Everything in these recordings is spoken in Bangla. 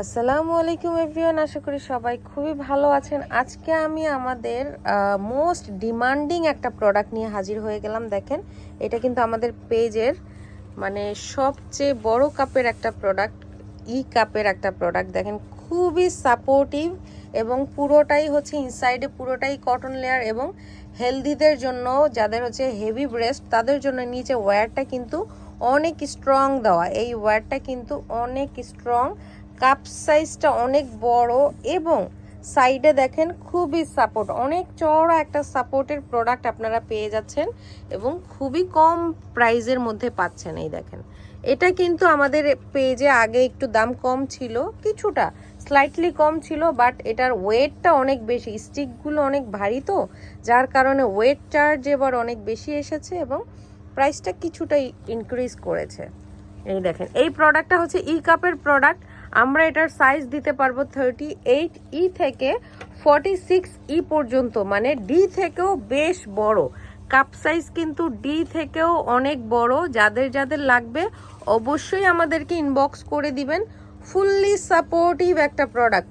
আসসালামু আলাইকুম এভরিওয়ান, আশা করি সবাই খুবই ভালো আছেন। আজকে আমি আমাদের মোস্ট ডিমান্ডিং একটা প্রোডাক্ট নিয়ে হাজির হয়ে গেলাম। দেখেন, এটা কিন্তু আমাদের পেজের মানে সবচেয়ে বড় কাপের একটা প্রোডাক্ট, কাপের একটা প্রোডাক্ট। দেখেন, খুবই সাপোর্টিভ এবং পুরোটাই হচ্ছে ইনসাইডে পুরোটাই কটন লেয়ার এবং হেলদিদের জন্য, যাদের হচ্ছে হেভি ব্রেস্ট তাদের জন্য নিচে ওয়্যারটা কিন্তু অনেক স্ট্রং দেওয়া। এই ওয়্যারটা কিন্তু অনেক স্ট্রং, কাপ সাইজটা অনেক বড় এবং সাইডে দেখেন খুবই সাপোর্ট, অনেক চওড়া একটা সাপোর্টের প্রোডাক্ট আপনারা পেয়ে যাচ্ছেন এবং খুবই কম প্রাইজের মধ্যে পাচ্ছেন। এই দেখেন, এটা কিন্তু আমাদের পেজে আগে একটু দাম কম ছিল, কিছুটা স্লাইটলি কম ছিল, বাট এটার ওয়েটটা অনেক বেশি, স্টিকগুলো অনেক ভারী, তো যার কারণে ওয়েট চার্জ এবার অনেক বেশি এসেছে এবং প্রাইসটা কিছুটা ইনক্রিজ করেছে। এই দেখেন, এই প্রোডাক্টটা হচ্ছে কাপের প্রোডাক্ট। আমরা এটার সাইজ দিতে পারবো 38 থেকে 46 পর্যন্ত, মানে ডি থেকেও বেশ বড় কাপ সাইজ, কিন্তু ডি থেকেও অনেক বড়। যাদের যাদের লাগবে অবশ্যই আমাদেরকে ইনবক্স করে দিবেন। ফুললি সাপোর্টিভ একটা প্রোডাক্ট,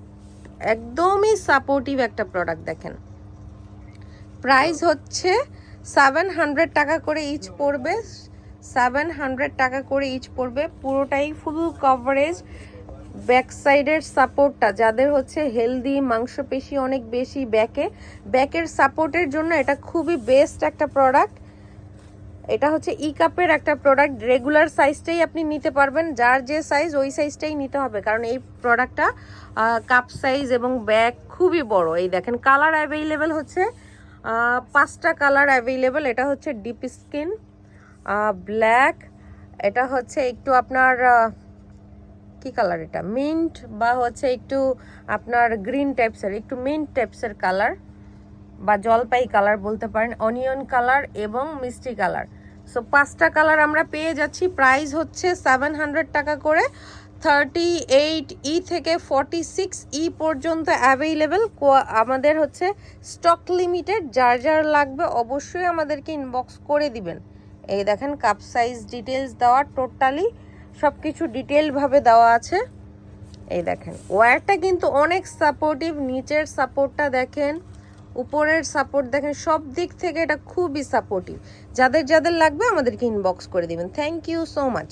একদমই সাপোর্টিভ একটা প্রোডাক্ট। দেখেন, প্রাইস হচ্ছে 700 টাকা করে ইচ পড়বে, 700 টাকা করে ইচ পড়বে। পুরোটাই ফুল কভারেজ, ব্যাক সাইডের সাপোর্টটা যাদের হচ্ছে হেলদি, মাংসপেশি অনেক বেশি ব্যাকের সাপোর্টের জন্য এটা খুবই বেস্ট একটা প্রোডাক্ট। এটা হচ্ছে কাপের একটা প্রোডাক্ট, রেগুলার সাইজটাই আপনি নিতে পারবেন, যার যে সাইজ ওই সাইজটাই নিতে হবে, কারণ এই প্রোডাক্টটা কাপ সাইজ এবং ব্যাক খুবই বড়। এই দেখেন, কালার অ্যাভেলেবেল হচ্ছে 5টা কালার অ্যাভেলেবেল। এটা হচ্ছে ডিপ স্কিন, ব্ল্যাক, এটা হচ্ছে একটু আপনার কি কালার, এটা মিন্ট বা হচ্ছে একটু আপনার গ্রিন টাইপসের, একটু মিন্ট টাইপসের কালার বা জলপাই কালার বলতে পারেন, অনিয়ন কালার এবং মিষ্টি কালার। সো 5টা কালার আমরা পেয়ে যাচ্ছি। প্রাইস হচ্ছে 700 টাকা করে। 38 থেকে 46 পর্যন্ত অ্যাভেলেবেল। আমাদের হচ্ছে স্টক লিমিটেড, যার যার লাগবে অবশ্যই আমাদেরকে ইনবক্স করে দিবেন। এই দেখেন, কাপ সাইজ ডিটেলস দেওয়া, টোটালি সব কিছু ডিটেলভাবে দেওয়া আছে। এই দেখেন, ওয়্যারটা কিন্তু অনেক সাপোর্টিভ, নিচের সাপোর্টটা দেখেন, উপরের সাপোর্ট দেখেন, সব দিক থেকে এটা খুবই সাপোর্টিভ। যাদের যাদের লাগবে আমাদেরকে ইনবক্স করে দিবেন। Thank you so much.